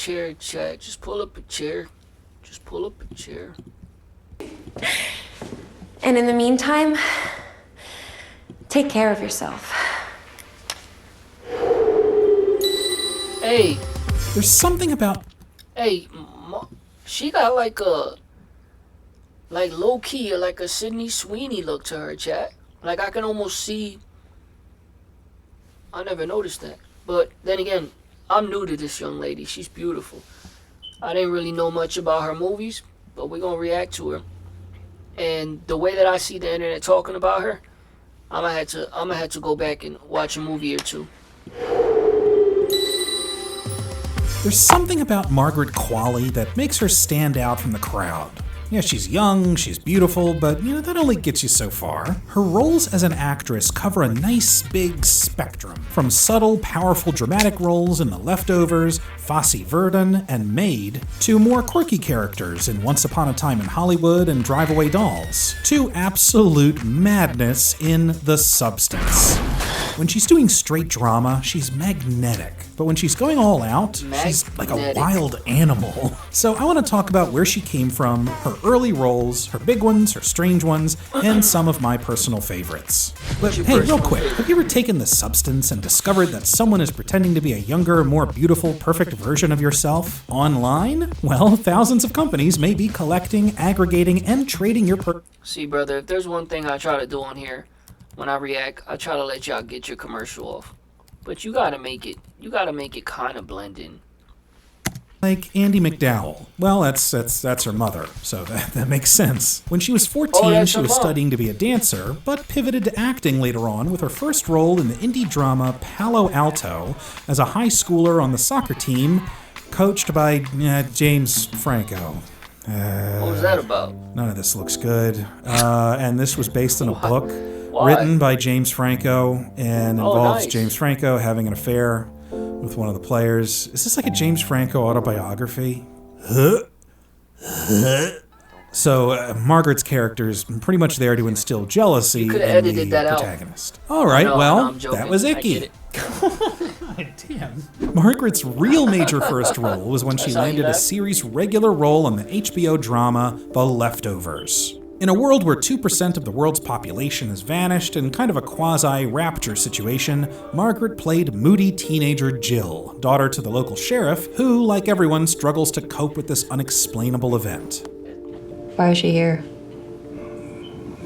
Chair, chat. Just pull up a chair. Just pull up a chair. And in the meantime, take care of yourself. Hey. There's something about... Hey, she got like a... Like low-key, like a Sydney Sweeney look to her, chat. Like I can almost see... I never noticed that. But then again, I'm new to this young lady. She's beautiful. I didn't really know much about her movies, but we're gonna react to her. And the way that I see the internet talking about her, I'm gonna have to go back and watch a movie or two. There's something about Margaret Qualley that makes her stand out from the crowd. Yeah, she's young, she's beautiful, but that only gets you so far. Her roles as an actress cover a nice big spectrum, from subtle, powerful dramatic roles in The Leftovers, Fosse Verdon, and Maid, to more quirky characters in Once Upon a Time in Hollywood and Drive Away Dolls, to absolute madness in The Substance. When she's doing straight drama, she's magnetic. But when she's going all out, she's like a wild animal. So I want to talk about where she came from, her early roles, her big ones, her strange ones, and some of my personal favorites. But hey, real quick, have you ever taken The Substance and discovered that someone is pretending to be a younger, more beautiful, perfect version of yourself online? Well, thousands of companies may be collecting, aggregating, and trading your See, brother, if there's one thing I try to do on here, when I react, I try to let y'all get your commercial off. But you gotta make it kind of blend in. Like Andie MacDowell. Well, that's her mother, so that makes sense. When she was 14, she was studying to be a dancer, but pivoted to acting later on with her first role in the indie drama Palo Alto as a high schooler on the soccer team, coached by James Franco. What was that about? None of this looks good. And this was based on a book written by James Franco and involves James Franco having an affair with one of the players. Is this like a James Franco autobiography? So Margaret's character is pretty much there to instill jealousy in the protagonist. All right, that was icky. Damn. Margaret's real major first role was when she landed a series regular role on the HBO drama The Leftovers. In a world where 2% of the world's population has vanished in kind of a quasi-rapture situation, Margaret played moody teenager Jill, daughter to the local sheriff, who, like everyone, struggles to cope with this unexplainable event. Why is she here?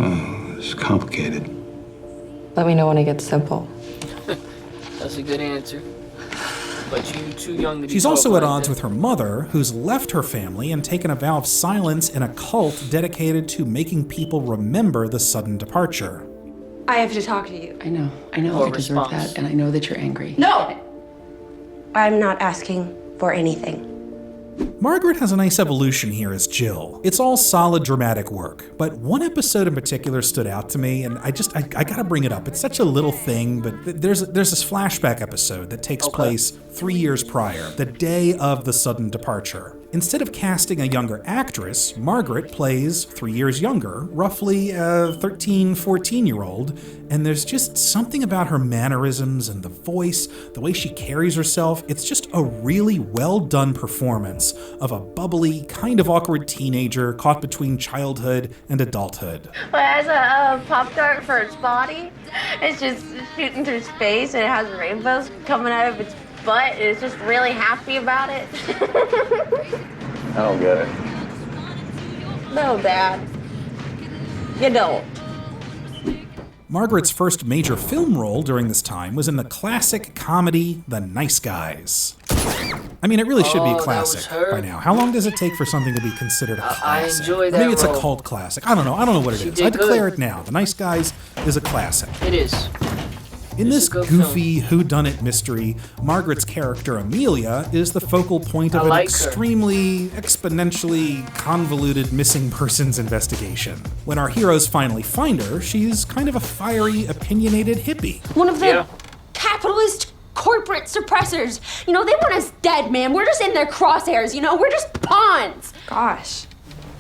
Oh, it's complicated. Let me know when it gets simple. That's a good answer. But you too young to be. She's also at odds with her mother, who's left her family and taken a vow of silence in a cult dedicated to making people remember the sudden departure. I have to talk to you. I know I deserve that, and I know that you're angry. No! I'm not asking for anything. Margaret has a nice evolution here as Jill. It's all solid dramatic work, but one episode in particular stood out to me, and I gotta bring it up. It's such a little thing, but there's this flashback episode that takes place 3 years prior, the day of the sudden departure. Instead of casting a younger actress, Margaret plays 3 years younger, roughly a 13, 14-year-old, and there's just something about her mannerisms and the voice, the way she carries herself. It's just a really well-done performance of a bubbly, kind of awkward teenager caught between childhood and adulthood. Well, it has a Pop-Tart for its body. It's just shooting through space, and it has rainbows coming out of its butt, and it's just really happy about it. I don't get it. No, Dad. You don't. Margaret's first major film role during this time was in the classic comedy The Nice Guys. I mean, it really should be a classic by now. How long does it take for something to be considered a classic? I enjoy that. Maybe it's a cult classic. I don't know what it is. I declare it now. The Nice Guys is a classic. It is. In this goofy whodunit mystery, Margaret's character Amelia is the focal point of an extremely, exponentially convoluted missing persons investigation. When our heroes finally find her, she's kind of a fiery, opinionated hippie. One of the capitalist corporate suppressors. They want us dead, man. We're just in their crosshairs, We're just pawns. Gosh.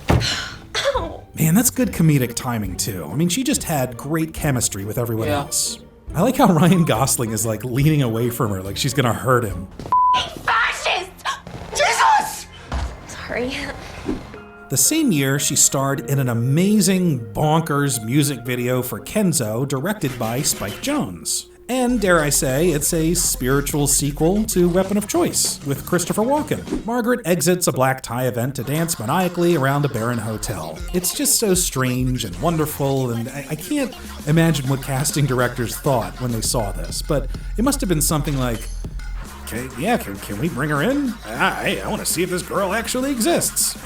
Ow. Man, that's good comedic timing, too. I mean, she just had great chemistry with everyone else. I like how Ryan Gosling is, leaning away from her, like she's gonna hurt him. Fascists! Just sorry. The same year, she starred in an amazing, bonkers music video for Kenzo directed by Spike Jonze. And, dare I say, it's a spiritual sequel to Weapon of Choice with Christopher Walken. Margaret exits a black tie event to dance maniacally around a barren hotel. It's just so strange and wonderful, and I can't imagine what casting directors thought when they saw this, but it must have been something like, okay, yeah, can we bring her in? I want to see if this girl actually exists.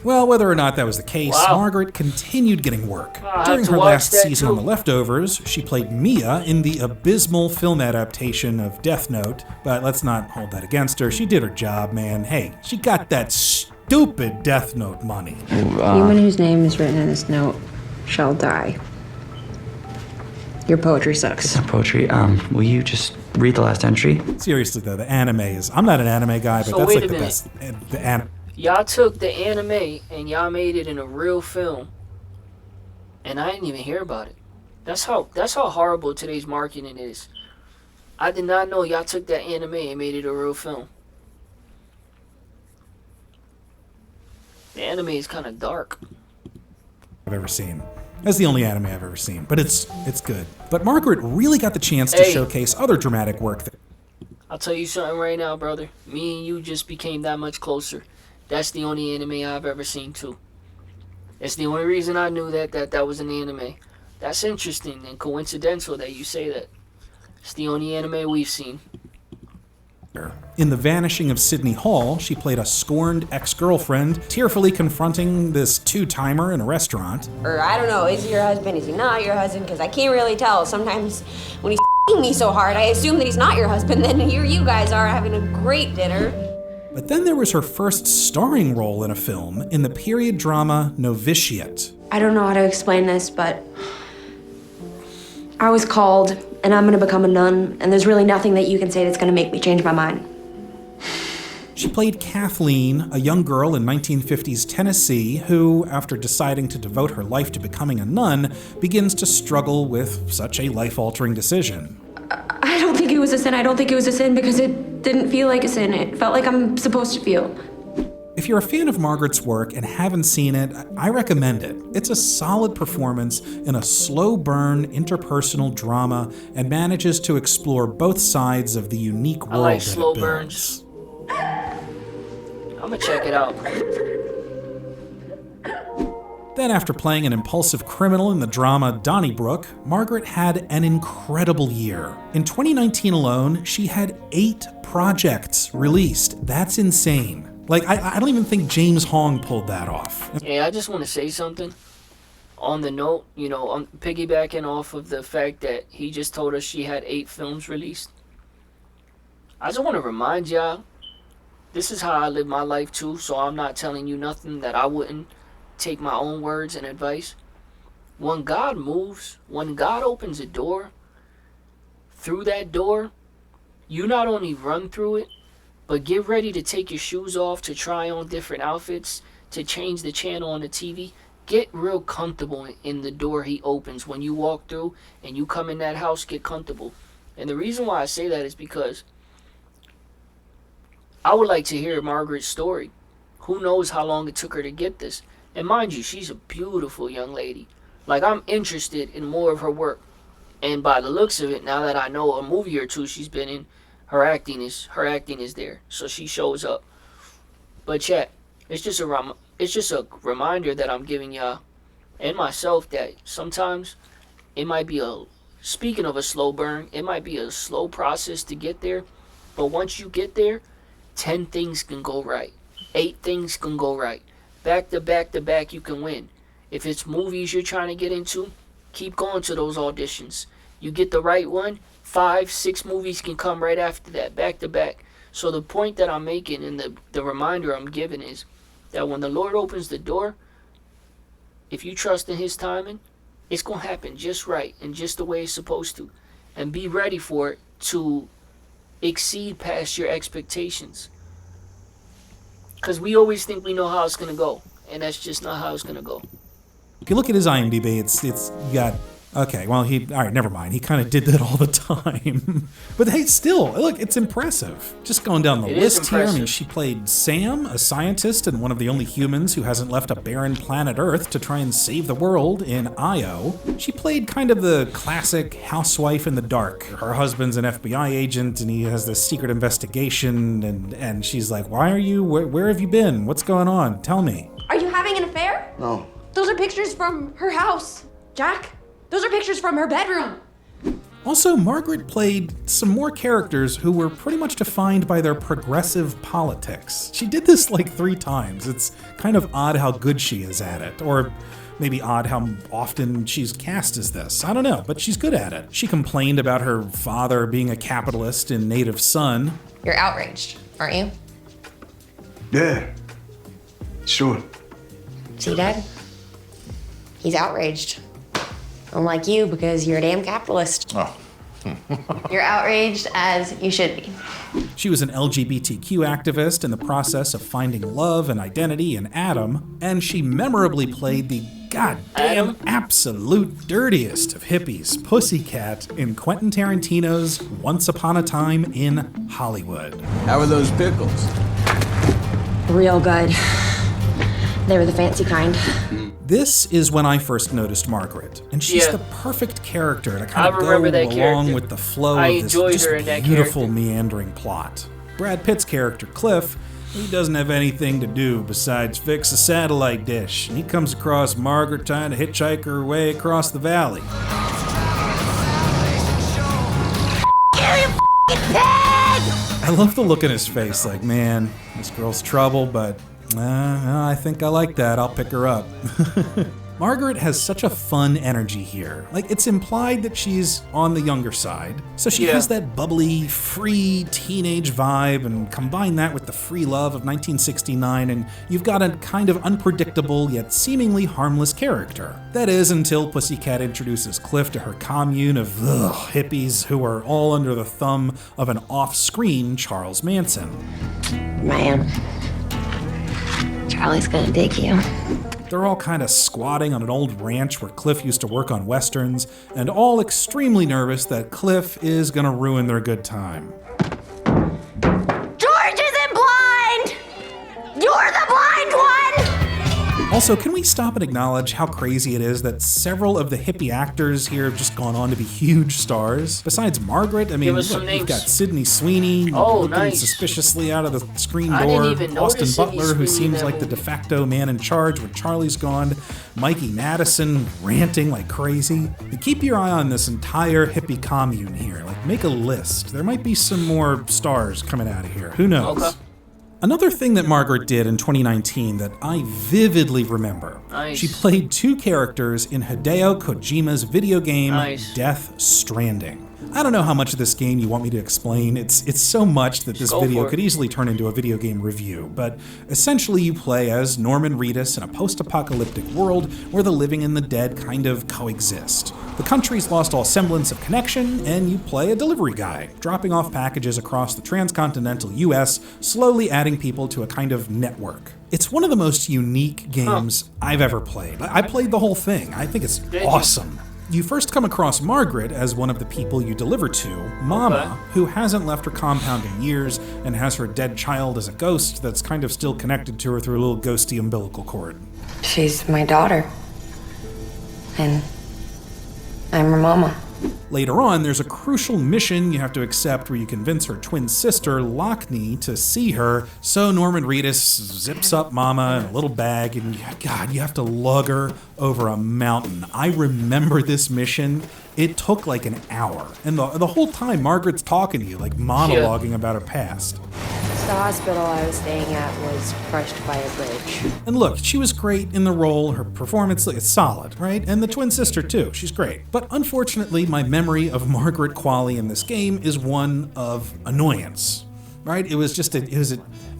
Well, whether or not that was the case, Margaret continued getting work. During her last season on The Leftovers, she played Mia in the abysmal film adaptation of Death Note, but let's not hold that against her. She did her job, man. Hey, she got that stupid Death Note money. Anyone whose name is written in this note shall die. Your poetry sucks. It's not poetry. Will you just read the last entry? Seriously, though, the anime is... I'm not an anime guy, but that's like the best... The anime. Y'all took the anime and y'all made it in a real film, and I didn't even hear about it. That's how horrible today's marketing is. I did not know y'all took that anime and made it a real film. The anime is kind of dark. I've ever seen. That's the only anime I've ever seen, but it's good. But Margaret really got the chance to showcase other dramatic work. I'll tell you something right now, brother. Me and you just became that much closer. That's the only anime I've ever seen, too. It's the only reason I knew that was an anime. That's interesting and coincidental that you say that. It's the only anime we've seen. In The Vanishing of Sydney Hall, she played a scorned ex-girlfriend, tearfully confronting this two-timer in a restaurant. Or I don't know, is he your husband, is he not your husband? Because I can't really tell. Sometimes when he's f***ing me so hard, I assume that he's not your husband. Then here you guys are having a great dinner. But then there was her first starring role in a film in the period drama Novitiate. I don't know how to explain this, but I was called, and I'm gonna become a nun, and there's really nothing that you can say that's gonna make me change my mind. She played Kathleen, a young girl in 1950s Tennessee who, after deciding to devote her life to becoming a nun, begins to struggle with such a life-altering decision. I don't think it was a sin. I don't think it was a sin because it didn't feel like a sin. It felt like I'm supposed to feel. If you're a fan of Margaret's work and haven't seen it, I recommend it. It's a solid performance in a slow-burn interpersonal drama and manages to explore both sides of the unique world I like that slow it burns. builds. I'm gonna check it out. Then, after playing an impulsive criminal in the drama Donnybrook, Margaret had an incredible year. In 2019 alone, she had 8 projects released. That's insane. Like, I don't even think James Hong pulled that off. Hey, I just want to say something. On the note, I'm piggybacking off of the fact that he just told us she had 8 films released. I just want to remind y'all, this is how I live my life too, so I'm not telling you nothing that I wouldn't take my own words and advice. When God moves, when God opens a door, through that door, you not only run through it, but get ready to take your shoes off, to try on different outfits, to change the channel on the TV. Get real comfortable in the door he opens. When you walk through and you come in that house, get comfortable. And the reason why I say that is because I would like to hear Margaret's story. Who knows how long it took her to get this. And mind you, she's a beautiful young lady. Like, I'm interested in more of her work. And by the looks of it, now that I know a movie or two she's been in, her acting is there. So she shows up. But chat, it's just a reminder that I'm giving y'all and myself that sometimes it might be speaking of a slow burn, it might be a slow process to get there. But once you get there, 10 things can go right. 8 things can go right. Back to back to back, you can win. If it's movies you're trying to get into, keep going to those auditions. You get the right one, 5, 6 movies can come right after that, back to back. So the point that I'm making and the reminder I'm giving is that when the Lord opens the door, if you trust in his timing, it's going to happen just right and just the way it's supposed to. And be ready for it to exceed past your expectations. Because we always think we know how it's going to go. And that's just not how it's going to go. If you look at his IMDb, it's you got Okay, well, all right, never mind. He kind of did that all the time. But hey, still, look, it's impressive. Just going down the list here, I mean, she played Sam, a scientist and one of the only humans who hasn't left a barren planet Earth to try and save the world in Io. She played kind of the classic housewife in the dark. Her husband's an FBI agent and he has this secret investigation and she's like, why are you, where have you been? What's going on? Tell me. Are you having an affair? No. Those are pictures from her house, Jack. Those are pictures from her bedroom. Also, Margaret played some more characters who were pretty much defined by their progressive politics. She did this like 3 times. It's kind of odd how good she is at it, or maybe odd how often she's cast as this. I don't know, but she's good at it. She complained about her father being a capitalist in Native Son. You're outraged, aren't you? Yeah. Sure. See, Dad? He's outraged. Unlike you, because you're a damn capitalist. Oh. You're outraged as you should be. She was an LGBTQ activist in the process of finding love and identity in Adam, and she memorably played the goddamn absolute dirtiest of hippies, Pussycat, in Quentin Tarantino's Once Upon a Time in Hollywood. How are those pickles? Real good. They were the fancy kind. This is when I first noticed Margaret, and she's the perfect character to kind of go along with the flow of this just beautiful meandering plot. Brad Pitt's character, Cliff, he doesn't have anything to do besides fix a satellite dish, and he comes across Margaret trying to hitchhike her way across the valley. I love the look in his face, like, man, this girl's trouble, but I think I like that. I'll pick her up. Margaret has such a fun energy here. Like, it's implied that she's on the younger side. So she has that bubbly, free teenage vibe, and combine that with the free love of 1969, and you've got a kind of unpredictable yet seemingly harmless character. That is, until Pussycat introduces Cliff to her commune of hippies who are all under the thumb of an off-screen Charles Manson. Man. Charlie's gonna dig you. They're all kind of squatting on an old ranch where Cliff used to work on westerns, and all extremely nervous that Cliff is gonna ruin their good time. George isn't blind! You're the blind one! Also, can we stop and acknowledge how crazy it is that several of the hippie actors here have just gone on to be huge stars? Besides Margaret, I mean, look, you've got Sydney Sweeney looking suspiciously out of the screen door, Austin Butler, who seems like the de facto man in charge when Charlie's gone, Mikey Madison ranting like crazy. And keep your eye on this entire hippie commune here. Like, make a list. There might be some more stars coming out of here. Who knows? Okay. Another thing that Margaret did in 2019 that I vividly remember, she played 2 characters in Hideo Kojima's video game Death Stranding. I don't know how much of this game you want me to explain. It's so much that this video could easily turn into a video game review, but essentially you play as Norman Reedus in a post-apocalyptic world where the living and the dead kind of coexist. The country's lost all semblance of connection, and you play a delivery guy, dropping off packages across the transcontinental US, slowly adding people to a kind of network. It's one of the most unique games I've ever played. I played the whole thing. I think it's awesome. You first come across Margaret as one of the people you deliver to, Mama, who hasn't left her compound in years and has her dead child as a ghost that's kind of still connected to her through a little ghosty umbilical cord. She's my daughter. And I'm her mama. Later on, there's a crucial mission you have to accept where you convince her twin sister, Lockney, to see her, so Norman Reedus zips up Mama in a little bag, and God, you have to lug her over a mountain. I remember this mission. It took like an hour, and the whole time Margaret's talking to you, like monologuing about her past. The hospital I was staying at was crushed by a bridge. And look, she was great in the role. Her performance is solid, right? And the twin sister too, she's great. But unfortunately, my memory of Margaret Qualley in this game is one of annoyance, right? It was just it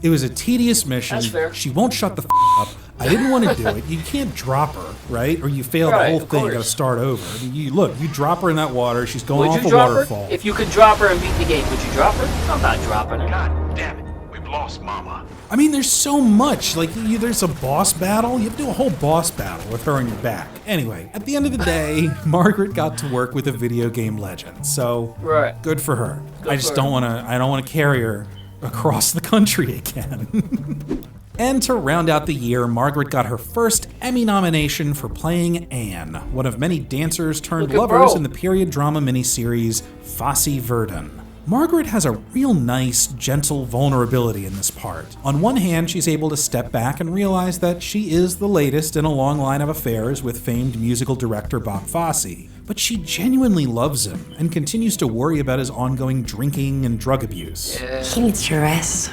was a tedious mission. That's fair. She won't shut the up. I didn't want to do it. You can't drop her, right? Or you fail the whole thing, you gotta start over. You drop her in that water, she's going off a waterfall. If you could drop her and beat the game, would you drop her? I'm not dropping her. God damn it. We lost Mama. I mean, there's so much. Like, there's a boss battle. You have to do a whole boss battle with her on your back. Anyway, at the end of the day, Margaret got to work with a video game legend. So, good for her. I just don't want to carry her across the country again. And to round out the year, Margaret got her first Emmy nomination for playing Anne, one of many dancers turned lovers in the period drama miniseries Fosse Verdon. Margaret has a real nice, gentle vulnerability in this part. On one hand, she's able to step back and realize that she is the latest in a long line of affairs with famed musical director Bob Fosse, but she genuinely loves him and continues to worry about his ongoing drinking and drug abuse. He needs to rest,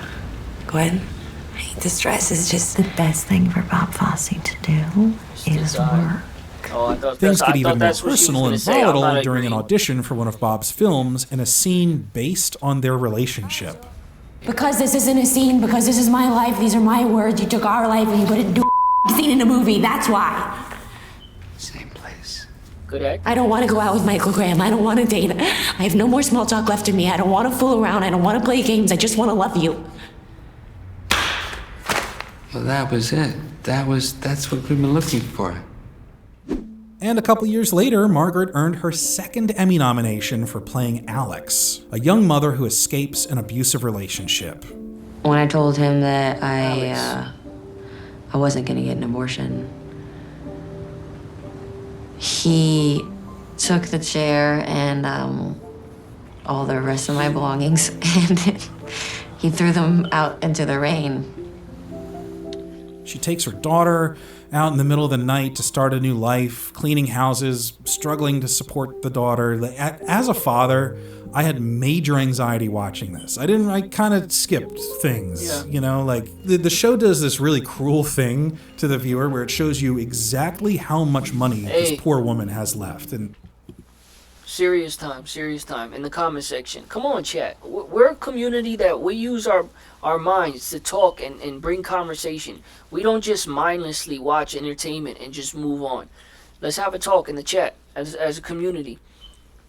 Gwen. The stress is just the best thing for Bob Fosse to do is work. Things get even more personal and volatile during an audition for one of Bob's films in a scene based on their relationship. Because this isn't a scene, because this is my life, these are my words, you took our life and you put it into a scene in a movie, that's why. Same place. Good act. I don't want to go out with Michael Graham, I don't want to date. I have no more small talk left in me, I don't want to fool around, I don't want to play games, I just want to love you. Well, that was it. That's what we've been looking for. And a couple years later, Margaret earned her second Emmy nomination for playing Alex, a young mother who escapes an abusive relationship. When I told him that I wasn't gonna get an abortion, he took the chair and all the rest of my belongings and he threw them out into the rain. She takes her daughter out in the middle of the night to start a new life, cleaning houses, struggling to support the daughter. As a father, I had major anxiety watching this. I kind of skipped things, you know, like the show does this really cruel thing to the viewer where it shows you exactly how much money this poor woman has left. And serious time in the comment section. Come on, chat. We're a community that we use our minds to talk and bring conversation. We don't just mindlessly watch entertainment and just move on. Let's have a talk in the chat as a community.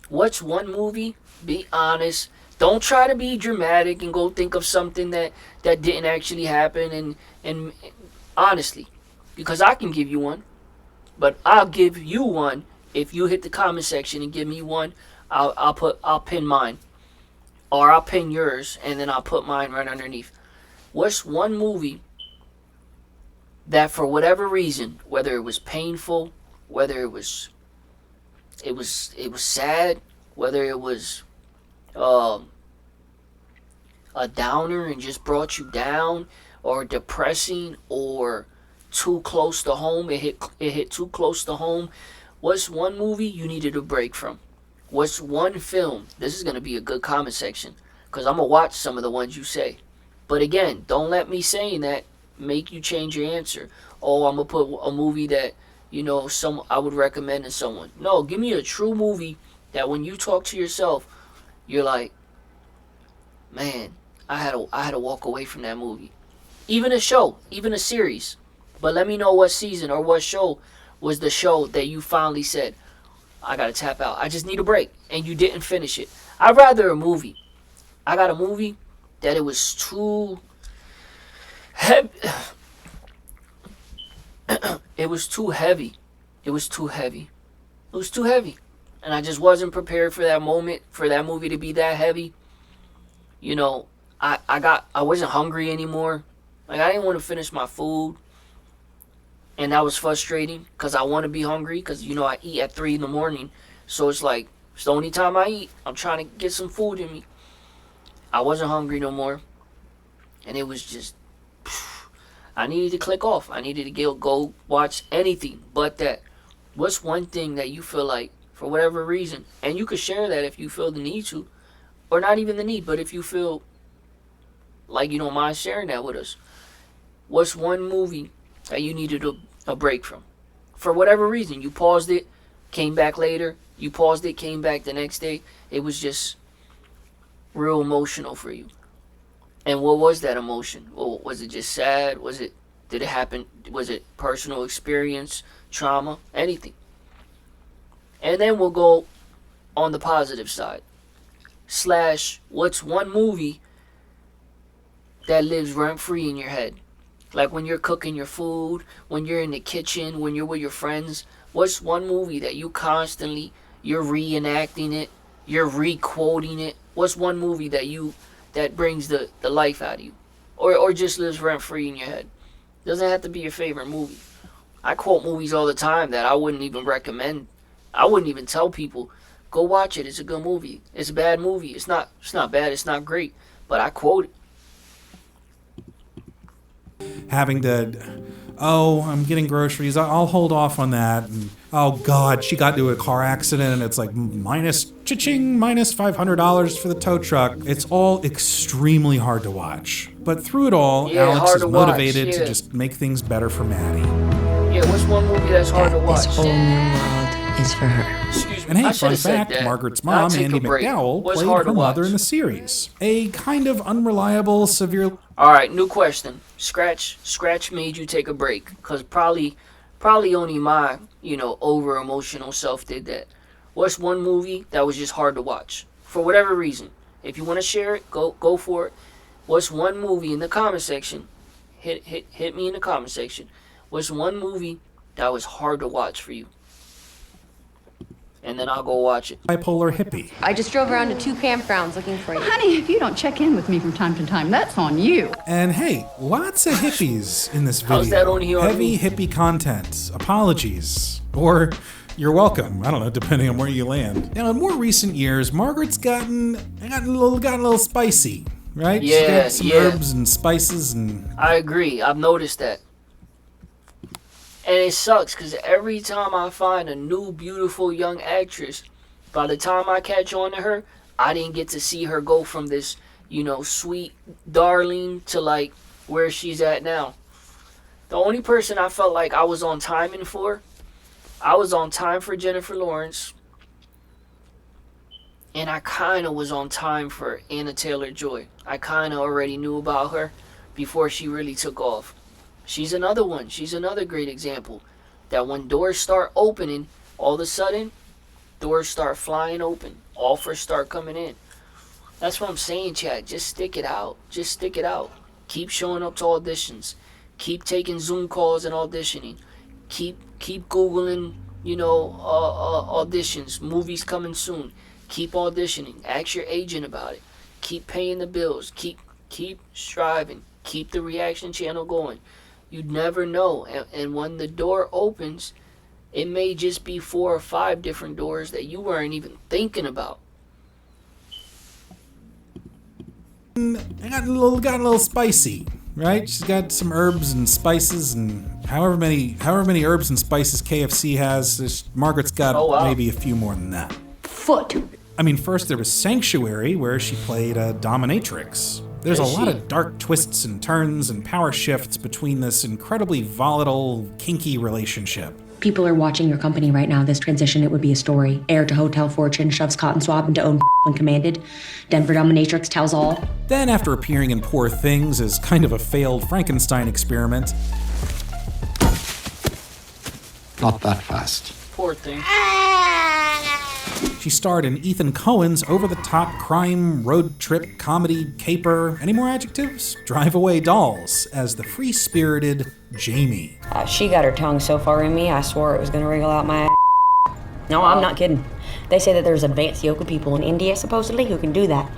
What's one movie? Be honest. Don't try to be dramatic and go think of something that didn't actually happen and honestly, because I can give you one, but I'll give you one if you hit the comment section and give me one. I'll pin mine. Or I'll pin yours, and then I'll put mine right underneath. What's one movie that for whatever reason, whether it was painful, whether it was sad, whether it was a downer and just brought you down, or depressing, or too close to home, it hit too close to home. What's one movie you needed a break from? What's one film? This is going to be a good comment section because I'm going to watch some of the ones you say. But again, don't let me saying that make you change your answer. Oh, I'm going to put a movie that, you know, I would recommend to someone. No, give me a true movie that when you talk to yourself, you're like, man, I had to walk away from that movie. Even a show, even a series. But let me know what season or what show was the show that you finally said, I gotta tap out. I just need a break. And you didn't finish it. I'd rather a movie. I got a movie that it was too heavy. It was too heavy. It was too heavy. It was too heavy. And I just wasn't prepared for that moment, for that movie to be that heavy. You know, I wasn't hungry anymore. Like, I didn't want to finish my food. And that was frustrating because I want to be hungry because, you know, I eat at 3 in the morning. So it's like, it's the only time I eat. I'm trying to get some food in me. I wasn't hungry no more. And it was just, I needed to click off. I needed to go watch anything but that. What's one thing that you feel like, for whatever reason, and you could share that if you feel the need to, or not even the need, but if you feel like you don't mind sharing that with us. What's one movie that you needed a break from? For whatever reason, you paused it, came back later, you paused it, came back the next day. It was just real emotional for you. And what was that emotion? Well, was it just sad? Did it happen? Was it personal experience, trauma, anything? And then we'll go on the positive side. / what's one movie that lives rent-free in your head? Like when you're cooking your food, when you're in the kitchen, when you're with your friends. What's one movie that you constantly, you're reenacting it, you're re-quoting it? What's one movie that brings the life out of you? Or just lives rent-free in your head? Doesn't have to be your favorite movie. I quote movies all the time that I wouldn't even recommend. I wouldn't even tell people, go watch it. It's a good movie. It's a bad movie. It's not bad. It's not great. But I quote it. Having to, oh, I'm getting groceries, I'll hold off on that. And, oh God, she got into a car accident and it's like minus $500 for the tow truck. It's all extremely hard to watch. But through it all, Yeah, Alex hard is to watch, motivated yeah. to just make things better for Maddie. Yeah, what's one movie that's hard to watch? This whole new world is for her. Excuse me. And hey, I fun should've said fact, that. Margaret's Now mom, take a Andy break. McDowell, What's played hard her to watch? mother in the series. A kind of unreliable, severe... All right, new question. Scratch made you take a break, because probably only my, over emotional self did that. What's one movie that was just hard to watch for whatever reason? If you want to share it, go for it. What's one movie in the comment section? Hit me in the comment section. What's one movie that was hard to watch for you? And then I'll go watch it. bipolar hippie. I just drove around to 2 campgrounds looking for you. Honey, if you don't check in with me from time to time, that's on you. And hey, lots of hippies in this video. How's that only on Heavy me? hippie content. Apologies. Or you're welcome. I don't know, depending on where you land. Now, in more recent years, Margaret's gotten a little spicy, right? She's Yeah, got some yeah. herbs and spices and... I agree. I've noticed that. And it sucks because every time I find a new beautiful young actress, by the time I catch on to her, I didn't get to see her go from this, sweet darling to like where she's at now. The only person I felt like I was on timing for, I was on time for Jennifer Lawrence. And I kind of was on time for Anna Taylor-Joy. I kind of already knew about her before she really took off. She's another one. She's another great example. That when doors start opening, all of a sudden, doors start flying open. Offers start coming in. That's what I'm saying, Chad. Just stick it out. Just stick it out. Keep showing up to auditions. Keep taking Zoom calls and auditioning. Keep Googling, auditions. Movies coming soon. Keep auditioning. Ask your agent about it. Keep paying the bills. Keep striving. Keep the reaction channel going. You'd never know. And when the door opens, it may just be 4 or 5 different doors that you weren't even thinking about. It got a little spicy, right? She's got some herbs and spices, and however many herbs and spices KFC has, Margaret's got maybe a few more than that. Foot. I mean, first there was Sanctuary, where she played a dominatrix. There's a lot of dark twists and turns and power shifts between this incredibly volatile, kinky relationship. People are watching your company right now. This transition, it would be a story. Heir to hotel fortune, shoves cotton swab into own when commanded. Denver dominatrix tells all. Then, after appearing in Poor Things as kind of a failed Frankenstein experiment... Not that fast. Poor thing. She starred in Ethan Cohen's over-the-top crime, road trip, comedy, caper, any more adjectives? Drive Away Dolls, as the free-spirited Jamie. She got her tongue so far in me, I swore it was gonna wriggle out my ass. No, I'm not kidding. They say that there's advanced yoga people in India, supposedly, who can do that.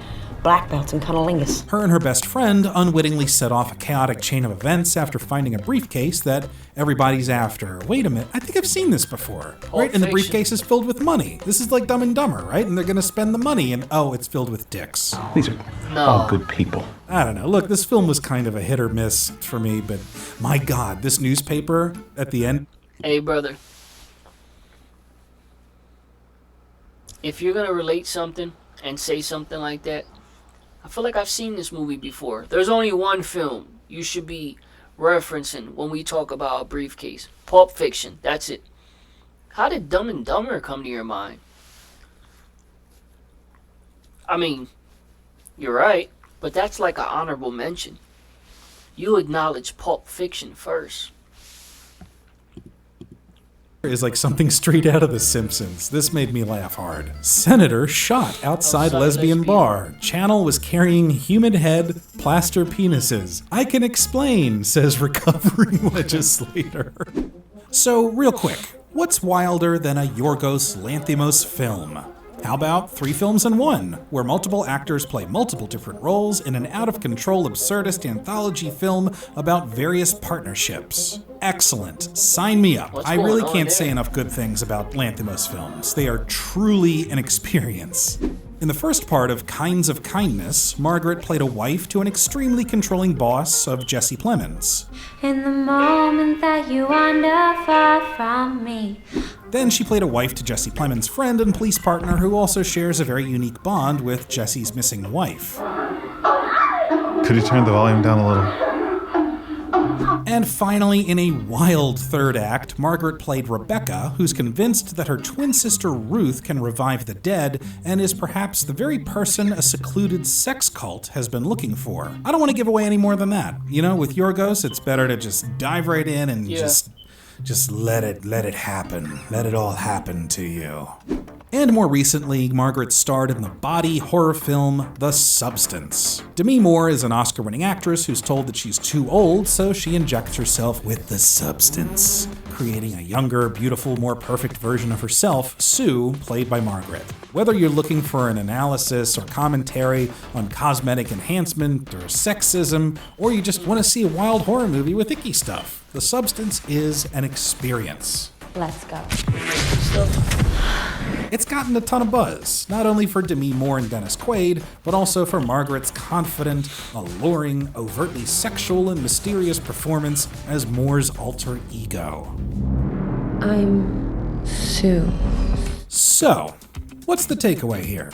Black belts and cunnilingus. Her and her best friend unwittingly set off a chaotic chain of events after finding a briefcase that everybody's after. Wait a minute, I think I've seen this before. Right, and the briefcase is filled with money. This is like Dumb and Dumber, right? And they're gonna spend the money, and oh, it's filled with dicks. These are all good people. I don't know. Look, this film was kind of a hit or miss for me, but my God, this newspaper at the end. Hey, brother. If you're gonna relate something and say something like that, I feel like I've seen this movie before. There's only one film you should be referencing when we talk about a briefcase. Pulp Fiction. That's it. How did Dumb and Dumber come to your mind? I mean, you're right, but that's like an honorable mention. You acknowledge Pulp Fiction first. is like something straight out of The Simpsons. This made me laugh hard. Senator shot outside lesbian bar. Channel was carrying human head, plaster penises. I can explain, says recovering legislator. So, real quick, what's wilder than a Yorgos Lanthimos film? How about 3 films in 1, where multiple actors play multiple different roles in an out-of-control absurdist anthology film about various partnerships? Excellent. Sign me up. I really can't say enough good things about Lanthimos films. They are truly an experience. In the first part of Kinds of Kindness, Margaret played a wife to an extremely controlling boss of Jesse Plemons. In the moment that you wander far from me. Then she played a wife to Jesse Plemons' friend and police partner who also shares a very unique bond with Jesse's missing wife. Could you turn the volume down a little? And finally, in a wild third act, Margaret played Rebecca, who's convinced that her twin sister Ruth can revive the dead and is perhaps the very person a secluded sex cult has been looking for. I don't want to give away any more than that. You know, with Yorgos, it's better to just dive right in and just let it happen. Let it all happen to you. And more recently, Margaret starred in the body horror film The Substance. Demi Moore is an Oscar-winning actress who's told that she's too old, so she injects herself with the substance, creating a younger, beautiful, more perfect version of herself, Sue, played by Margaret. Whether you're looking for an analysis or commentary on cosmetic enhancement or sexism, or you just want to see a wild horror movie with icky stuff, The Substance is an experience. Let's go. It's gotten a ton of buzz, not only for Demi Moore and Dennis Quaid, but also for Margaret's confident, alluring, overtly sexual and mysterious performance as Moore's alter ego. I'm Sue. So, what's the takeaway here?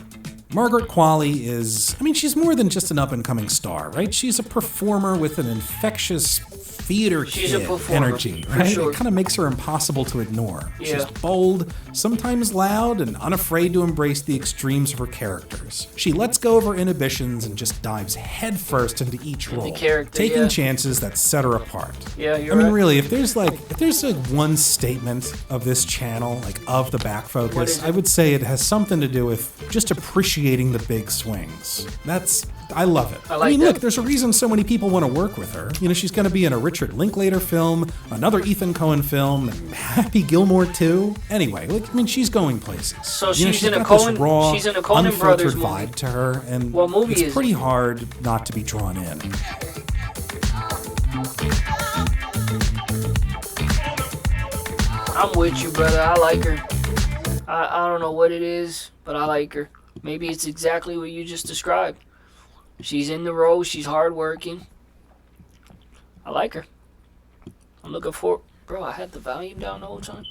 Margaret Qualley is, she's more than just an up-and-coming star, right? She's a performer with an infectious theater kid energy, right? Sure. It kind of makes her impossible to ignore. Yeah. She's bold, sometimes loud, and unafraid to embrace the extremes of her characters. She lets go of her inhibitions and just dives headfirst into each role, taking chances that set her apart. Yeah, you're right. Really, if there's one statement of this channel, like of the back focus, I would say it has something to do with just appreciating the big swings. I love it. Look, there's a reason so many people want to work with her. She's going to be in a Richard Linklater film, another Ethan Coen film, and Happy Gilmore 2. Anyway, she's going places. So she's in a Coen Brothers vibe to her, and what movie it's pretty hard not to be drawn in. I'm with you, brother. I like her. I don't know what it is, but I like her. Maybe it's exactly what you just described. She's in the role. She's hardworking. I like her. I'm looking for... Bro, I had the volume down the whole time.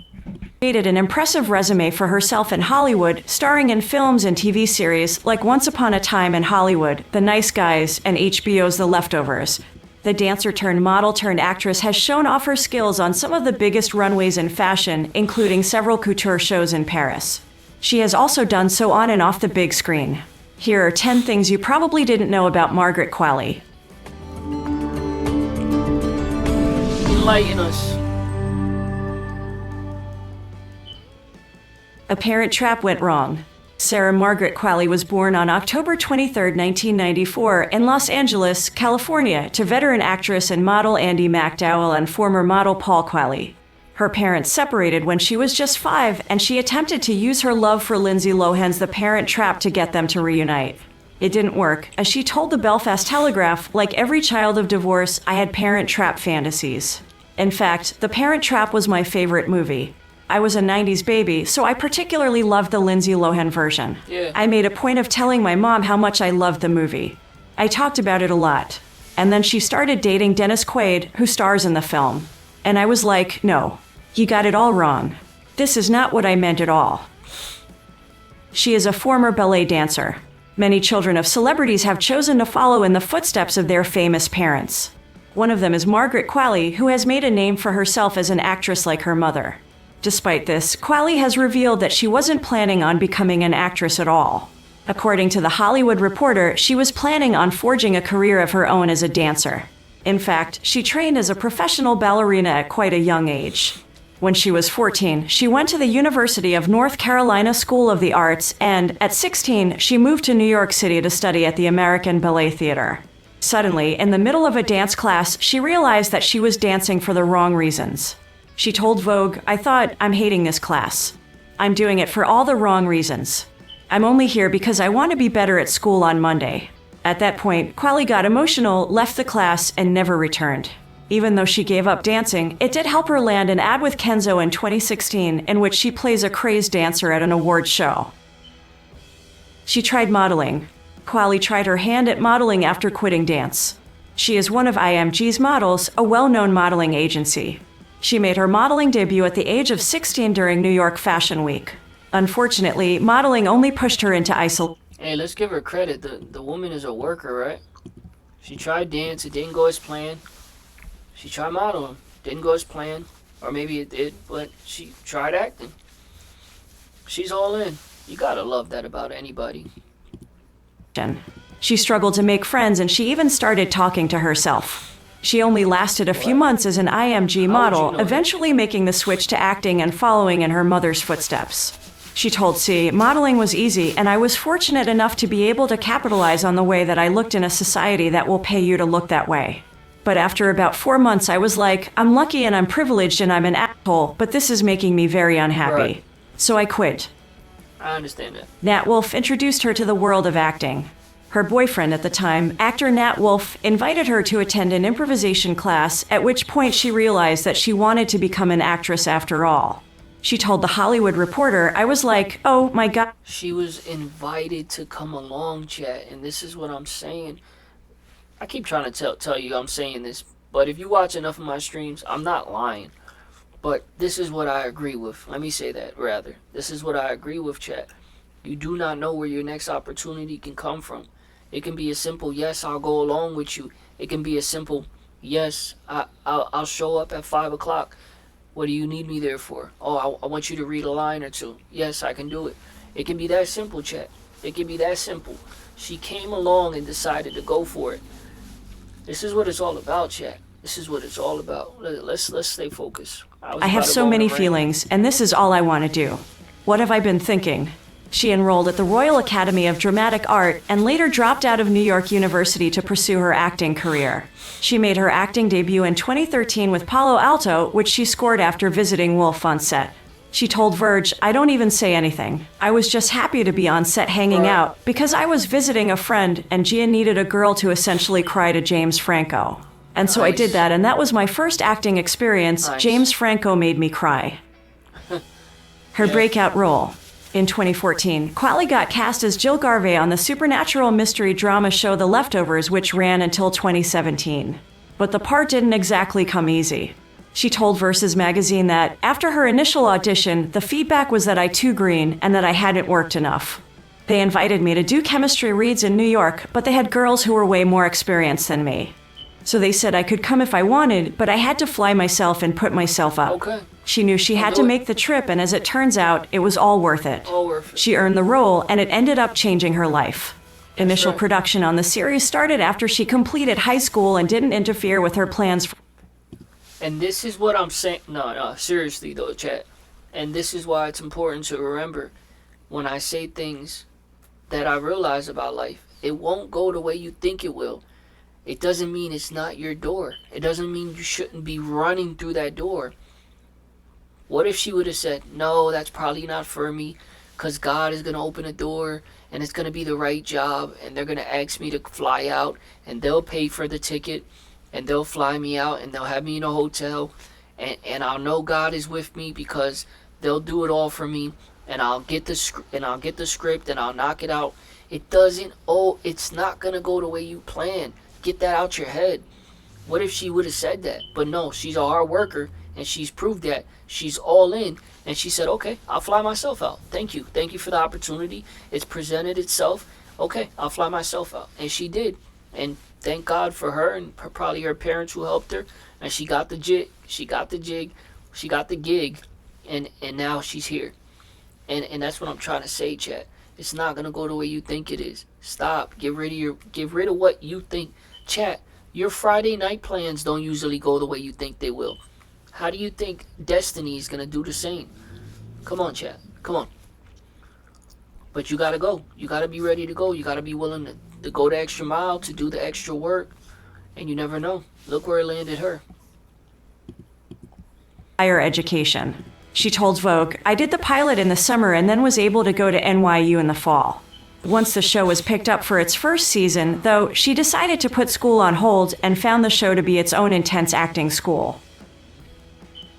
Created an impressive resume for herself in Hollywood, starring in films and TV series like Once Upon a Time in Hollywood, The Nice Guys, and HBO's The Leftovers. The dancer-turned-model-turned-actress has shown off her skills on some of the biggest runways in fashion, including several couture shows in Paris. She has also done so on and off the big screen. Here are 10 things you probably didn't know about Margaret Qualley. Enlighten us. A parent trap went wrong. Sarah Margaret Qualley was born on October 23, 1994, in Los Angeles, California, to veteran actress and model Andie MacDowell and former model Paul Qualley. Her parents separated when she was just 5, and she attempted to use her love for Lindsay Lohan's The Parent Trap to get them to reunite. It didn't work, as she told the Belfast Telegraph, "Like every child of divorce, I had parent trap fantasies. In fact, The Parent Trap was my favorite movie. I was a 90s baby, so I particularly loved the Lindsay Lohan version. Yeah. I made a point of telling my mom how much I loved the movie. I talked about it a lot. And then she started dating Dennis Quaid, who stars in the film. And I was like, no, you got it all wrong. This is not what I meant at all." She is a former ballet dancer. Many children of celebrities have chosen to follow in the footsteps of their famous parents. One of them is Margaret Qualley, who has made a name for herself as an actress like her mother. Despite this, Qualley has revealed that she wasn't planning on becoming an actress at all. According to The Hollywood Reporter, she was planning on forging a career of her own as a dancer. In fact, she trained as a professional ballerina at quite a young age. When she was 14, she went to the University of North Carolina School of the Arts, and at 16, she moved to New York City to study at the American Ballet Theater. Suddenly, in the middle of a dance class, she realized that she was dancing for the wrong reasons. She told Vogue, "I thought, I'm hating this class. I'm doing it for all the wrong reasons. I'm only here because I want to be better at school on Monday." At that point, Qualley got emotional, left the class, and never returned. Even though she gave up dancing, it did help her land an ad with Kenzo in 2016 in which she plays a crazed dancer at an awards show. She tried modeling. Qualley tried her hand at modeling after quitting dance. She is one of IMG's models, a well-known modeling agency. She made her modeling debut at the age of 16 during New York Fashion Week. Unfortunately, modeling only pushed her into isolation. Hey, let's give her credit. The woman is a worker, right? She tried dance, it didn't go as planned. She tried modeling, didn't go as planned. Or maybe it did, but she tried acting. She's all in. You gotta love that about anybody. She struggled to make friends, and she even started talking to herself. She only lasted a few months as an IMG model, eventually making the switch to acting and following in her mother's footsteps. She told C, "Modeling was easy, and I was fortunate enough to be able to capitalize on the way that I looked in a society that will pay you to look that way. But after about 4 months, I was like, I'm lucky and I'm privileged and I'm an asshole, but this is making me very unhappy. Right. So I quit." I understand that. Nat Wolff introduced her to the world of acting. Her boyfriend at the time, actor Nat Wolff, invited her to attend an improvisation class, at which point she realized that she wanted to become an actress after all. She told The Hollywood Reporter, "I was like, oh my God." She was invited to come along, chat, and this is what I'm saying. I keep trying to tell you I'm saying this, but if you watch enough of my streams, I'm not lying. But this is what I agree with. Let me say that, rather. This is what I agree with, chat. You do not know where your next opportunity can come from. It can be a simple, yes, I'll go along with you. It can be a simple, yes, I'll show up at 5 o'clock. What do you need me there for? Oh, I want you to read a line or two. Yes, I can do it. It can be that simple, chat. It can be that simple. She came along and decided to go for it. This is what it's all about, chat. This is what it's all about. Let's stay focused. I have so many feelings, and this is all I want to do. What have I been thinking? She enrolled at the Royal Academy of Dramatic Art and later dropped out of New York University to pursue her acting career. She made her acting debut in 2013 with Palo Alto, which she scored after visiting Wolff on set. She told Verge, "I don't even say anything. I was just happy to be on set hanging out because I was visiting a friend and Gia needed a girl to essentially cry to James Franco. And so I did that, and that was my first acting experience. James Franco made me cry." Her breakout role. In 2014, Qualley got cast as Jill Garvey on the supernatural mystery drama show The Leftovers, which ran until 2017. But the part didn't exactly come easy. She told Versus magazine that, after her initial audition, the feedback was that I too green and that I hadn't worked enough. They invited me to do chemistry reads in New York, but they had girls who were way more experienced than me. So they said I could come if I wanted, but I had to fly myself and put myself up. Okay. She knew she had to make the trip, and as it turns out, it was all worth it. All worth it. She earned the role, and it ended up changing her life. Initial production on the series started after she completed high school and didn't interfere with her plans. And this is what I'm saying. No, seriously though, chat. And this is why it's important to remember when I say things that I realize about life. It won't go the way you think it will. It doesn't mean it's not your door. It doesn't mean you shouldn't be running through that door. What if she would have said, no, that's probably not for me, because God is going to open a door and it's going to be the right job and they're going to ask me to fly out and they'll pay for the ticket and they'll fly me out and they'll have me in a hotel and I'll know God is with me because they'll do it all for me and I'll get the script and I'll knock it out. It's not going to go the way you plan. Get that out your head. What if she would have said that? But no, she's a hard worker and she's proved that. She's all in and she said, okay, I'll fly myself out. Thank you for the opportunity. It's presented itself. Okay, I'll fly myself out. And she did. And thank God for her and probably her parents who helped her. And she got the jig. She got the gig. And now she's here. And that's what I'm trying to say, chat. It's not gonna go the way you think it is. Stop. Get rid of what you think. Chat, your Friday night plans don't usually go the way you think they will. How do you think Destiny is gonna do the same? Come on, chat. Come on. But you gotta go. You gotta be ready to go. You gotta be willing to go the extra mile, to do the extra work. And you never know. Look where it landed her. Higher education. She told Vogue, I did the pilot in the summer and then was able to go to NYU in the fall. Once the show was picked up for its first season, though, she decided to put school on hold and found the show to be its own intense acting school.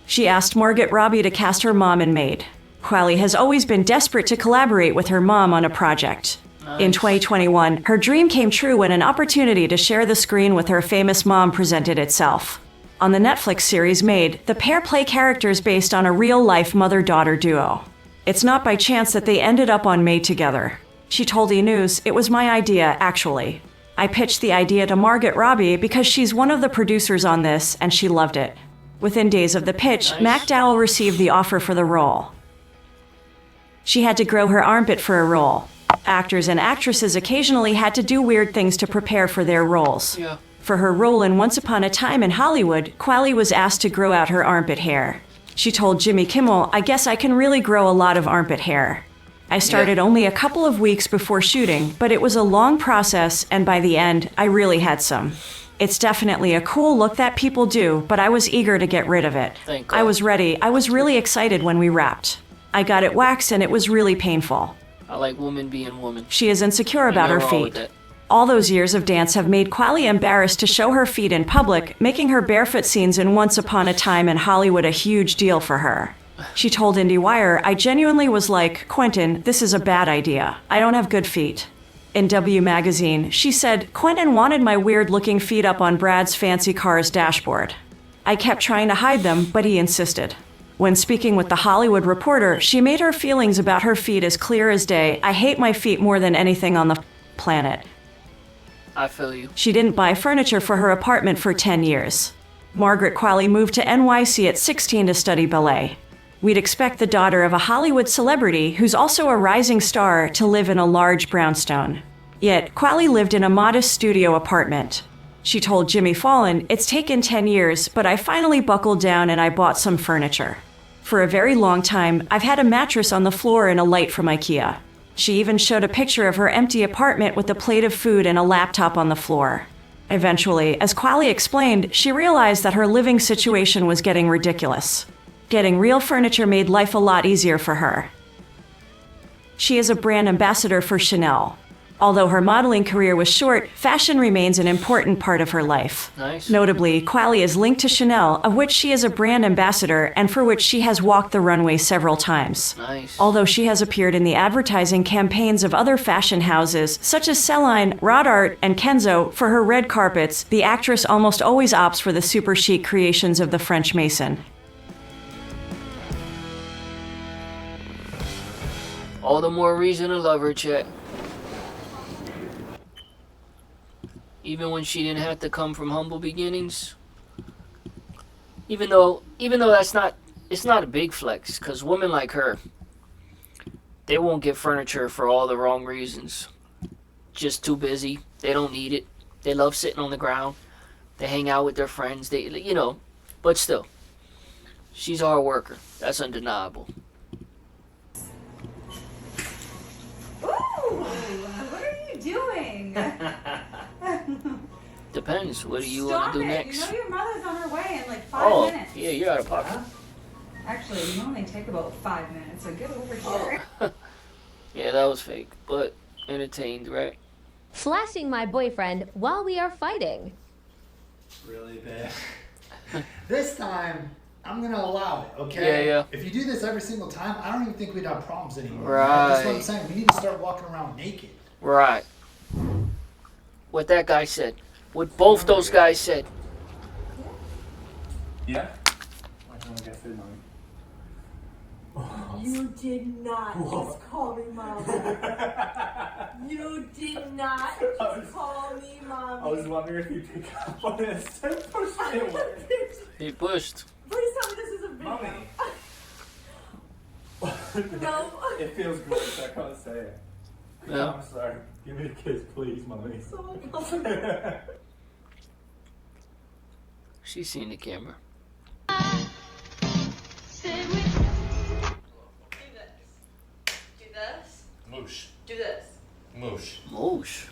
She asked Margaret Robbie to cast her mom and maid. Qualley has always been desperate to collaborate with her mom on a project. In 2021, her dream came true when an opportunity to share the screen with her famous mom presented itself. On the Netflix series Maid, the pair play characters based on a real-life mother-daughter duo. It's not by chance that they ended up on Maid together. She told E! News, it was my idea, actually. I pitched the idea to Margaret Robbie because she's one of the producers on this, and she loved it. Within days of the pitch, McDowell received the offer for the role. She had to grow her armpit for a role. Actors and actresses occasionally had to do weird things to prepare for their roles. Yeah. For her role in Once Upon a Time in Hollywood, Qualley was asked to grow out her armpit hair. She told Jimmy Kimmel, I guess I can really grow a lot of armpit hair. I started only a couple of weeks before shooting, but it was a long process, and by the end, I really had some. It's definitely a cool look that people do, but I was eager to get rid of it. Thank God. I was ready. I was really excited when we wrapped. I got it waxed and it was really painful. I like women being women. She is insecure about her feet. All those years of dance have made Qualley embarrassed to show her feet in public, making her barefoot scenes in Once Upon a Time in Hollywood a huge deal for her. She told IndieWire, I genuinely was like, Quentin, this is a bad idea. I don't have good feet. In W Magazine, she said, Quentin wanted my weird-looking feet up on Brad's fancy car's dashboard. I kept trying to hide them, but he insisted. When speaking with The Hollywood Reporter, she made her feelings about her feet as clear as day. I hate my feet more than anything on the planet. I feel you. She didn't buy furniture for her apartment for 10 years. Margaret Qualley moved to NYC at 16 to study ballet. We'd expect the daughter of a Hollywood celebrity who's also a rising star to live in a large brownstone. Yet, Qualley lived in a modest studio apartment. She told Jimmy Fallon, it's taken 10 years, but I finally buckled down and I bought some furniture. For a very long time, I've had a mattress on the floor and a light from IKEA. She even showed a picture of her empty apartment with a plate of food and a laptop on the floor. Eventually, as Qualley explained, she realized that her living situation was getting ridiculous. Getting real furniture made life a lot easier for her. She is a brand ambassador for Chanel. Although her modeling career was short, fashion remains an important part of her life. Nice. Notably, Qualley is linked to Chanel, of which she is a brand ambassador and for which she has walked the runway several times. Nice. Although she has appeared in the advertising campaigns of other fashion houses, such as Celine, Rod Art, and Kenzo, for her red carpets, the actress almost always opts for the super chic creations of the French Mason. All the more reason to love her, chat. Even when she didn't have to come from humble beginnings. Even though it's not a big flex, because women like her, they won't get furniture for all the wrong reasons. Just too busy. They don't need it. They love sitting on the ground. They hang out with their friends. But still, she's a hard worker. That's undeniable. Ooh, what are you doing? Depends. What do you want to do next? You know your mother's on her way in like 5 minutes. Yeah, you're out of pocket. Actually, you only take about 5 minutes, so get over here. Yeah, that was fake, but entertained, right? Flashing my boyfriend while we are fighting. Really bad. This time, I'm gonna allow it, okay? Yeah. If you do this every single time, I don't even think we'd have problems anymore. Right. That's what I'm saying. We need to start walking around naked. Right. What that guy said. What both those guys said. Yeah? I don't get food, Mommy. You did not just call me mommy. You did not just call me mommy. I was wondering if you'd pick up on it instead of pushing me away. He pushed. Please tell me this is a video. Mommy. No. It feels gross, I can't say it. Yeah. I'm sorry. Give me a kiss, please, Mommy. So She's seen the camera. Moosh. Do this. Moosh. Moosh.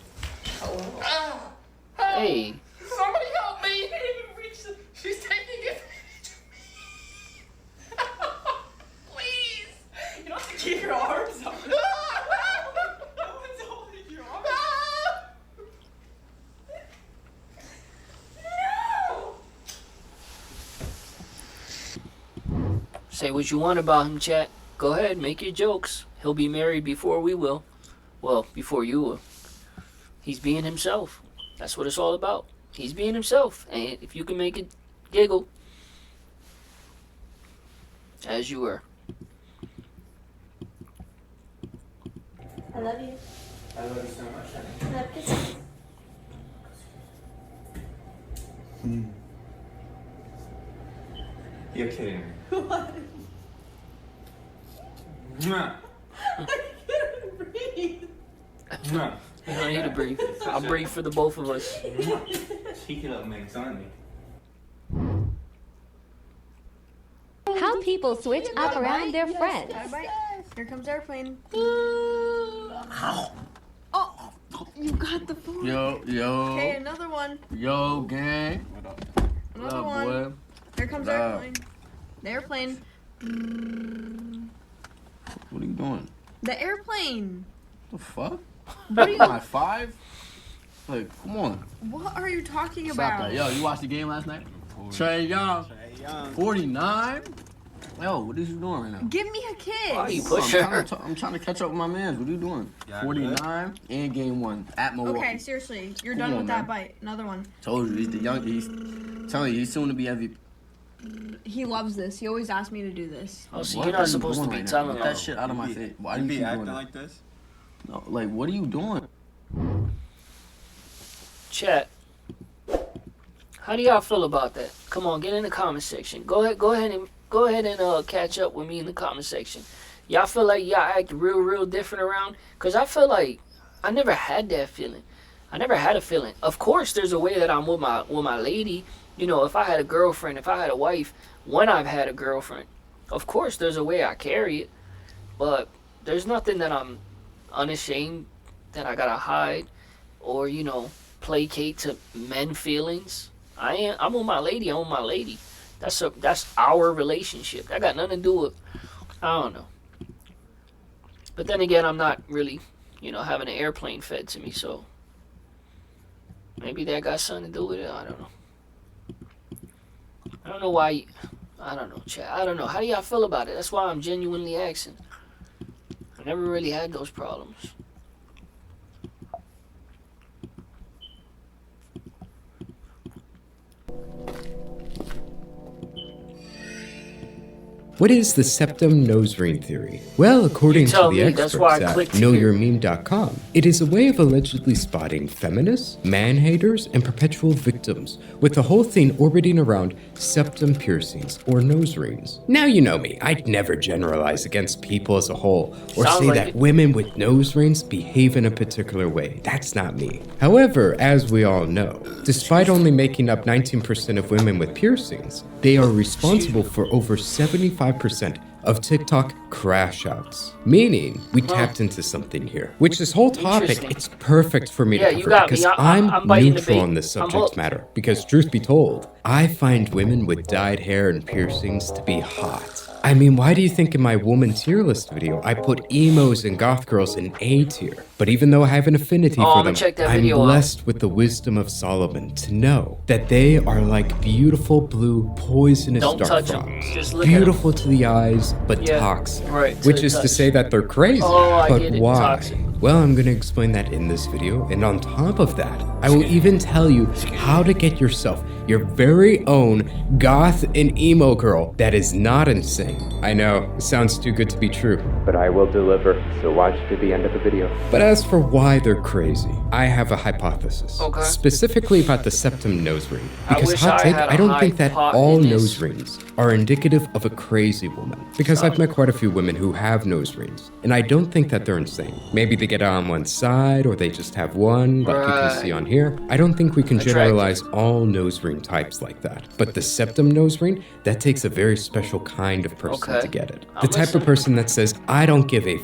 Hey. Somebody help me! She's taking it. Please! You don't have to keep your arms up. No one's holding your arms. No! Say what you want about him, chat. Go ahead, make your jokes. He'll be married before we will. Well, before you will. He's being himself. That's what it's all about. He's being himself. And if you can make it giggle, as you were. I love you. I love you so much. I love kisses. You're kidding me. What? Mwah. I can't breathe. Mwah. You don't need to breathe. I'll breathe for the both of us. Cheek it up, man. It's on me. How people switch up around their friends. Here comes airplane. Oh, you got the phone. Yo. Okay, another one. Yo, gang. What up? Another one. Boy? Here comes What up? airplane. The airplane. What are you doing? The airplane. The fuck? What are you? High five? Like, come on. What are you talking Stop about? that. Yo, you watched the game last night? Trey Young. 49? Yo, what are you doing right now? Give me a kiss. Why are you Bro, pushing I'm trying to catch up with my mans. What are you doing? 49 and game 1 at Milwaukee. Okay, seriously, you're Come done on, with man. that bite. Another one. Told you, he's the young. He's telling you, he's soon to be MVP. He loves this. He always asks me to do this. Oh, so What you're are not you supposed to doing be right now? telling Get him. that shit out of my face. Why do you be keep acting doing like that? this? No, like, what are you doing? Chat. How do y'all feel about that? Come on, get in the comment section. Go ahead and catch up with me in the comment section. Y'all feel like y'all act real different around? Cause I feel like I never had that feeling. I never had a feeling. Of course, there's a way that I'm with my lady. You know, if I had a girlfriend, if I had a wife, when I've had a girlfriend, of course, there's a way I carry it. But there's nothing that I'm unashamed that I gotta hide or placate to men feelings. I'm with my lady. I'm with my lady. That's our relationship. That got nothing to do with, I don't know. But then again, I'm not really, having an airplane fed to me, so maybe that got something to do with it. I don't know. I don't know why. I don't know, chat. I don't know. How do y'all feel about it? That's why I'm genuinely asking. I never really had those problems. What is the septum nose ring theory? Well, according to the that's why I experts clicked at knowyourmeme.com, it is a way of allegedly spotting feminists, man-haters, and perpetual victims, with the whole thing orbiting around septum piercings or nose rings. Now you know me, I'd never generalize against people as a whole, or Sounds say like that it. women with nose rings behave in a particular way. That's not me. However, as we all know, despite only making up 19% of women with piercings, they are responsible for over 75% of TikTok crash outs. Meaning, we tapped into something here. Which this whole topic, Interesting. it's perfect for me Yeah, to you cover got me. because I'm I'm biting the neutral bait. on this I'm subject hooked. matter. Because truth be told, I find women with dyed hair and piercings to be hot. I mean, why do you think in my woman tier list video, I put emos and goth girls in A tier? But even though I have an affinity Oh, for I'ma them, check that I'm video out. blessed with the wisdom of Solomon to know that they are like beautiful blue poisonous Don't dark touch 'em. frogs. Just look at 'em. Beautiful to the eyes, but Yeah, toxic. right, to Which the is to touch. say that they're crazy. Oh, I but get it, why? toxic. Well, I'm going to explain that in this video, and on top of that, I will even tell you how to get yourself your very own goth and emo girl that is not insane. I know, it sounds too good to be true, but I will deliver, so watch to the end of the video. But as for why they're crazy, I have a hypothesis. Okay. Specifically about the septum nose ring. I Because wish hot I take, had a I don't think that all hypothesis. nose rings are indicative of a crazy woman. Because I've met quite a few women who have nose rings, and I don't think that they're insane. Maybe they get it on one side, or they just have one, like you can see on here. I don't think we can generalize all nose ring types like that. But the septum nose ring, that takes a very special kind of person Okay. to get it. I'm The type of listening. person that says, I don't give a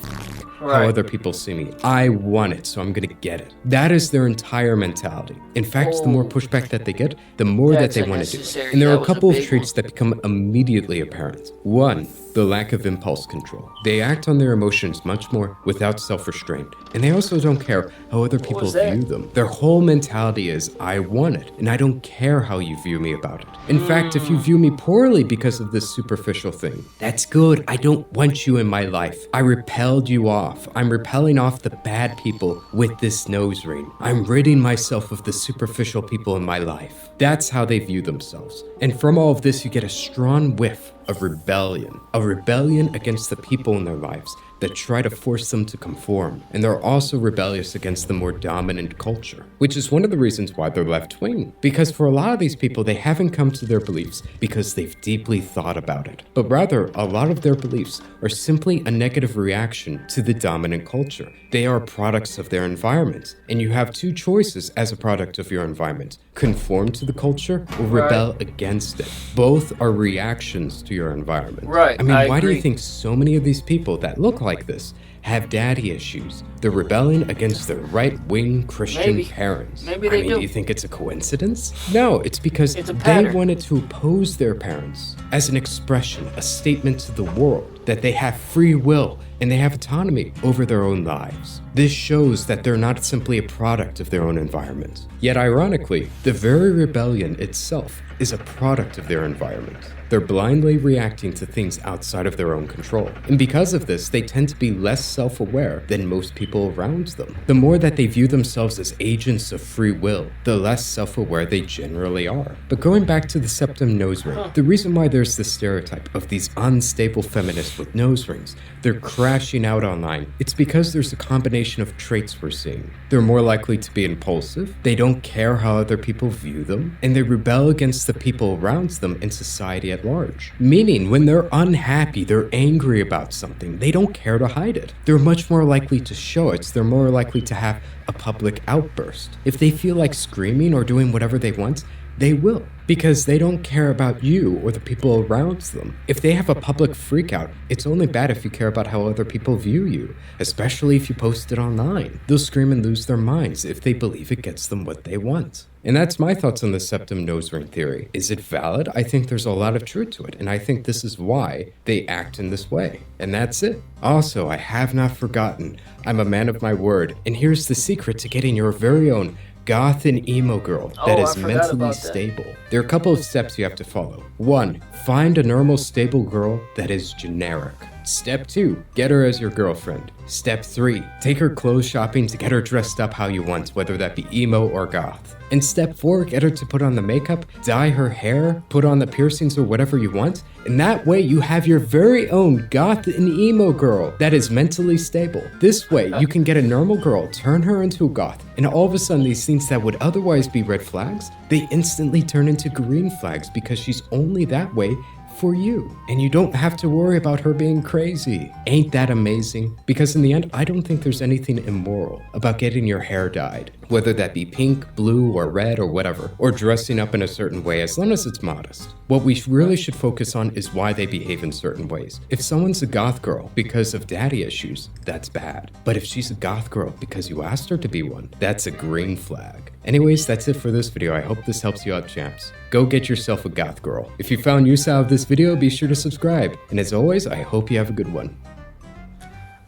how Right. other people see me. I want it, so I'm gonna get it. That is their entire mentality. In fact, the more pushback that they get, the more that That's they want to do it. unnecessary. And there That are a was a couple of big traits that become immediately apparent. One, the lack of impulse control. They act on their emotions much more without self-restraint. And they also don't care how other people was that? view them. Their whole mentality is, I want it, and I don't care how you view me about it. In fact, if you view me poorly because of this superficial thing, that's good. I don't want you in my life. I repelled you off. I'm repelling off the bad people with this nose ring. I'm ridding myself of the superficial people in my life. That's how they view themselves. And from all of this, you get a strong whiff of rebellion. A rebellion against the people in their lives that try to force them to conform. And they're also rebellious against the more dominant culture, which is one of the reasons why they're left-wing. Because for a lot of these people, they haven't come to their beliefs because they've deeply thought about it. But rather, a lot of their beliefs are simply a negative reaction to the dominant culture. They are products of their environment. And you have two choices as a product of your environment: conform to the culture or rebel against it. Both are reactions to your environment. Right, I mean, I why do you agree. think so many of these people that look like this have daddy issues? They're rebelling against their right-wing Christian Maybe. parents. Maybe I they mean, do. do you think it's a coincidence? No, it's because It's a they pattern. wanted to oppose their parents as an expression, a statement to the world that they have free will and they have autonomy over their own lives. This shows that they're not simply a product of their own environment. Yet ironically, the very rebellion itself is a product of their environment. They're blindly reacting to things outside of their own control. And because of this, they tend to be less self-aware than most people around them. The more that they view themselves as agents of free will, the less self-aware they generally are. But going back to the septum nose ring, the reason why there's this stereotype of these unstable feminists with nose rings, they're crashing out online, it's because there's a combination of traits we're seeing. They're more likely to be impulsive, they don't care how other people view them, and they rebel against the people around them and society at large. Meaning, when they're unhappy, they're angry about something, they don't care to hide it. They're much more likely to show it, they're more likely to have a public outburst. If they feel like screaming or doing whatever they want, they will, because they don't care about you or the people around them. If they have a public freakout, it's only bad if you care about how other people view you, especially if you post it online. They'll scream and lose their minds if they believe it gets them what they want. And that's my thoughts on the septum nose ring theory. Is it valid? I think there's a lot of truth to it, and I think this is why they act in this way. And that's it. Also, I have not forgotten, I'm a man of my word, and here's the secret to getting your very own goth and emo girl that Oh, is I forgot mentally about that. stable. There are a couple of steps you have to follow. 1, find a normal stable girl that is generic. Step 2, get her as your girlfriend. Step 3, take her clothes shopping to get her dressed up how you want, whether that be emo or goth. And step 4, get her to put on the makeup, dye her hair, put on the piercings or whatever you want. And that way you have your very own goth and emo girl that is mentally stable. This way you can get a normal girl, turn her into a goth, and all of a sudden these things that would otherwise be red flags, they instantly turn into green flags because she's only that way for you. And you don't have to worry about her being crazy. Ain't that amazing? Because in the end, I don't think there's anything immoral about getting your hair dyed, whether that be pink, blue, or red, or whatever, or dressing up in a certain way, as long as it's modest. What we really should focus on is why they behave in certain ways. If someone's a goth girl because of daddy issues, that's bad. But if she's a goth girl because you asked her to be one, that's a green flag. Anyways, that's it for this video. I hope this helps you out, champs. Go get yourself a goth girl. If you found use out of this video, be sure to subscribe. And as always, I hope you have a good one.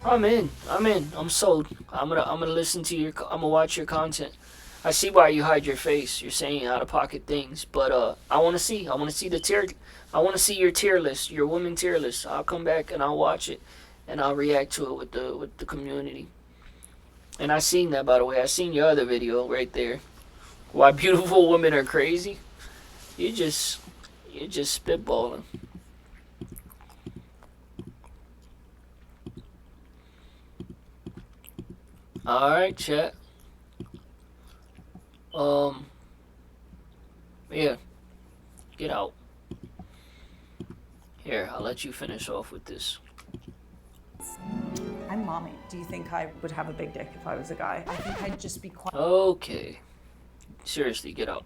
I'm in. I'm sold. I'm gonna listen to your. I'm gonna watch your content. I see why you hide your face. You're saying out of pocket things, but I want to see. I want to see the tier. I want to see your tier list, your women tier list. I'll come back and I'll watch it, and I'll react to it with the community. And I seen that, by the way. I seen your other video right there. Why beautiful women are crazy. You're just spitballing. Alright, chat. Yeah. Get out. Here, I'll let you finish off with this. I'm mommy. Do you think I would have a big dick if I was a guy? I think I'd just be quiet. Okay. Seriously, get out.